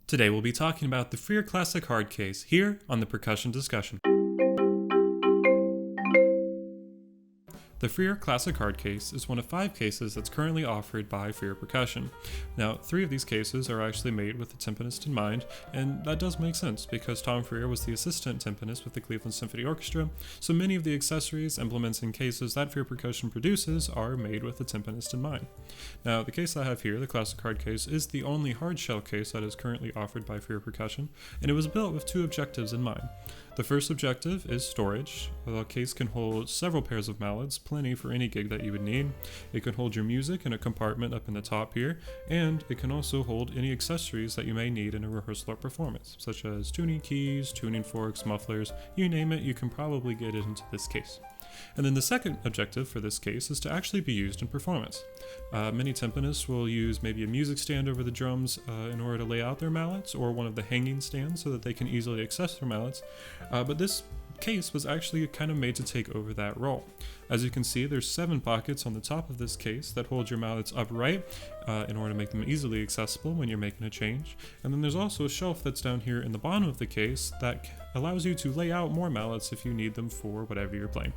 Today we'll be talking about the Freer Classic Hard case here on the Percussion Discussion. The Freer Classic Hard case is one of 5 cases that's currently offered by Freer Percussion. Now, 3 of these cases are actually made with the timpanist in mind, and that does make sense because Tom Freer was the assistant timpanist with the Cleveland Symphony Orchestra, so many of the accessories, implements, and cases that Freer Percussion produces are made with the timpanist in mind. Now, the case I have here, the Classic Hard case, is the only hard shell case that is currently offered by Freer Percussion, and it was built with 2 objectives in mind. The first objective is storage. The case can hold several pairs of mallets, plenty for any gig that you would need. It can hold your music in a compartment up in the top here, and it can also hold any accessories that you may need in a rehearsal or performance, such as tuning keys, tuning forks, mufflers, you name it, you can probably get it into this case. And then the second objective for this case is to actually be used in performance. Many timpanists will use maybe a music stand over the drums in order to lay out their mallets, or one of the hanging stands so that they can easily access their mallets, but this case was actually kind of made to take over that role. As you can see, there's 7 pockets on the top of this case that hold your mallets upright in order to make them easily accessible when you're making a change. And then there's also a shelf that's down here in the bottom of the case that allows you to lay out more mallets if you need them for whatever you're playing.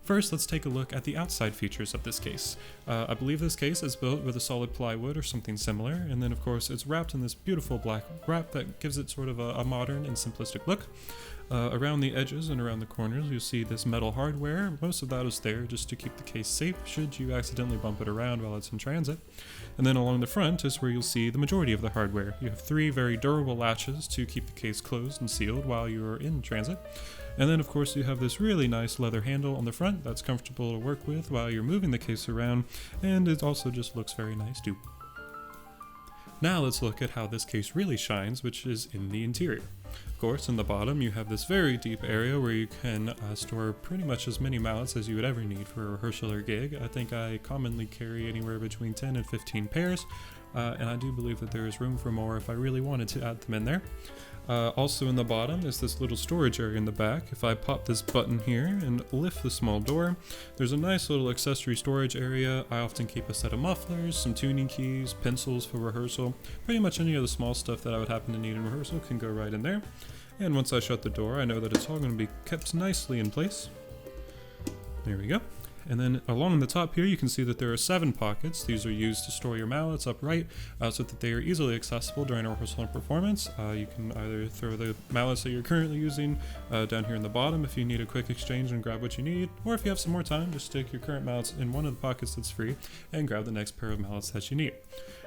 First, let's take a look at the outside features of this case. I believe this case is built with a solid plywood or something similar, and then of course it's wrapped in this beautiful black wrap that gives it sort of a modern and simplistic look. Around the edges and around the corners you'll see this metal hardware. Most of that is there just to keep the case safe should you accidentally bump it around while it's in transit. And then along the front is where you'll see the majority of the hardware. You have 3 very durable latches to keep the case closed and sealed while you're in transit. And then of course you have this really nice leather handle on the front that's comfortable to work with while you're moving the case around, and it also just looks very nice too. Now let's look at how this case really shines, which is in the interior. Of course, in the bottom you have this very deep area where you can store pretty much as many mallets as you would ever need for a rehearsal or gig. I think I commonly carry anywhere between 10 and 15 pairs, and I do believe that there is room for more if I really wanted to add them in there. Also in the bottom is this little storage area in the back. If I pop this button here and lift the small door, there's a nice little accessory storage area. I often keep a set of mufflers, some tuning keys, pencils for rehearsal. Pretty much any of the small stuff that I would happen to need in rehearsal can go right in there. And once I shut the door, I know that it's all going to be kept nicely in place. There we go. And then along the top here you can see that there are 7 pockets. These are used to store your mallets upright so that they are easily accessible during a rehearsal and performance. You can either throw the mallets that you're currently using down here in the bottom if you need a quick exchange and grab what you need, or if you have some more time, just stick your current mallets in one of the pockets that's free and grab the next pair of mallets that you need.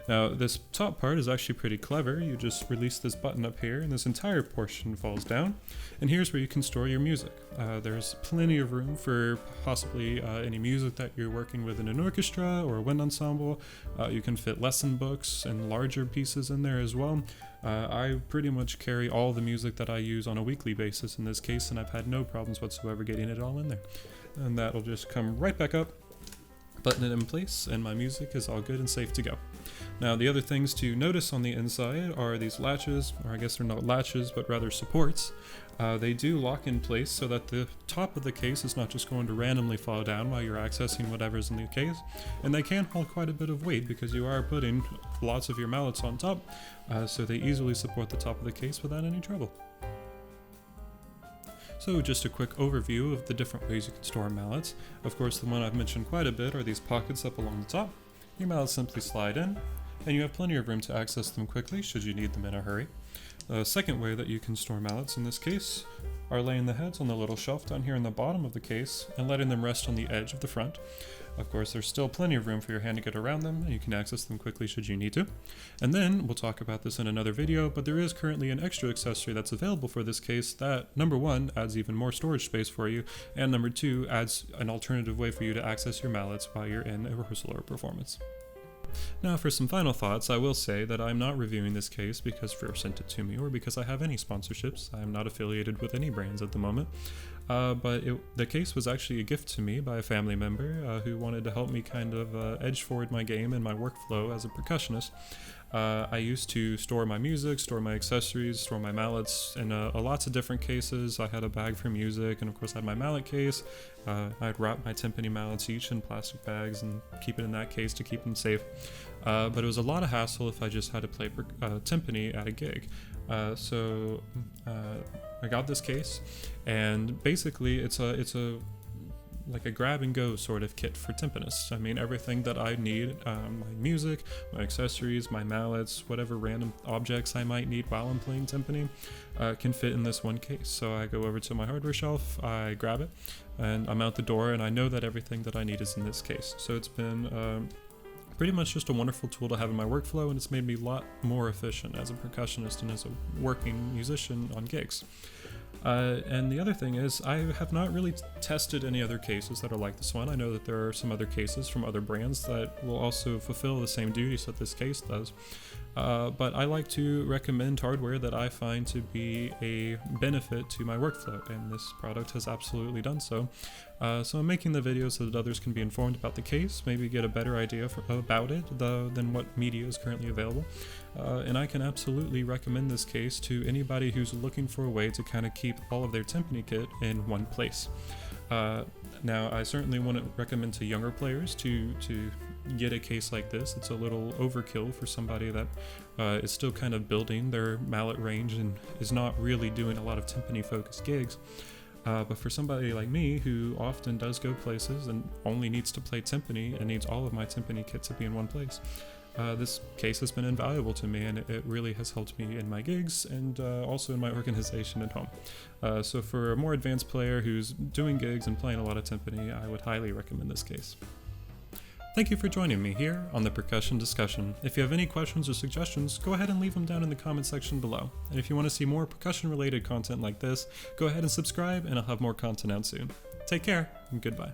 Now this top part is actually pretty clever. You just release this button up here and this entire portion falls down, and here's where you can store your music. There's plenty of room for possibly any music that you're working with in an orchestra or a wind ensemble. You can fit lesson books and larger pieces in there as well. I pretty much carry all the music that I use on a weekly basis in this case, and I've had no problems whatsoever getting it all in there. And that'll just come right back up, button it in place, and my music is all good and safe to go. Now the other things to notice on the inside are these latches, or I guess they're not latches but rather supports. They do lock in place so that the top of the case is not just going to randomly fall down while you're accessing whatever's in the case, and they can hold quite a bit of weight because you are putting lots of your mallets on top, so they easily support the top of the case without any trouble. So just a quick overview of the different ways you can store mallets. Of course, the one I've mentioned quite a bit are these pockets up along the top. Your mallets simply slide in, and you have plenty of room to access them quickly should you need them in a hurry. The second way that you can store mallets in this case are laying the heads on the little shelf down here in the bottom of the case and letting them rest on the edge of the front. Of course, there's still plenty of room for your hand to get around them, and you can access them quickly should you need to. And then, we'll talk about this in another video, but there is currently an extra accessory that's available for this case that, number 1, adds even more storage space for you, and number 2, adds an alternative way for you to access your mallets while you're in a rehearsal or performance. Now for some final thoughts, I will say that I'm not reviewing this case because Freer sent it to me or because I have any sponsorships. I am not affiliated with any brands at the moment. But the case was actually a gift to me by a family member who wanted to help me kind of edge forward my game and my workflow as a percussionist. I used to store my music, store my accessories, store my mallets in lots of different cases. I had a bag for music, and of course I had my mallet case. I'd wrap my timpani mallets each in plastic bags and keep it in that case to keep them safe. But it was a lot of hassle if I just had to play timpani at a gig. So I got this case, and basically it's a like a grab and go sort of kit for timpanists. I mean, everything that I need, my music, my accessories, my mallets, whatever random objects I might need while I'm playing timpani, can fit in this one case. So I go over to my hardware shelf, I grab it, and I'm out the door, and I know that everything that I need is in this case. So it's been pretty much just a wonderful tool to have in my workflow, and it's made me a lot more efficient as a percussionist and as a working musician on gigs. And the other thing is, I have not really tested any other cases that are like this one. I know that there are some other cases from other brands that will also fulfill the same duties that this case does. But I like to recommend hardware that I find to be a benefit to my workflow, and this product has absolutely done so. So I'm making the video so that others can be informed about the case, maybe get a better idea about it than what media is currently available. And I can absolutely recommend this case to anybody who's looking for a way to kind of keep all of their timpani kit in one place. Now, I certainly want to recommend to younger players to get a case like this. It's a little overkill for somebody that is still kind of building their mallet range and is not really doing a lot of timpani focused gigs. But for somebody like me, who often does go places and only needs to play timpani and needs all of my timpani kit to be in one place, this case has been invaluable to me, and it really has helped me in my gigs and also in my organization at home. So for a more advanced player who's doing gigs and playing a lot of timpani, I would highly recommend this case. Thank you for joining me here on the Percussion Discussion. If you have any questions or suggestions, go ahead and leave them down in the comment section below. And if you want to see more percussion related content like this, go ahead and subscribe, and I'll have more content out soon. Take care, and goodbye.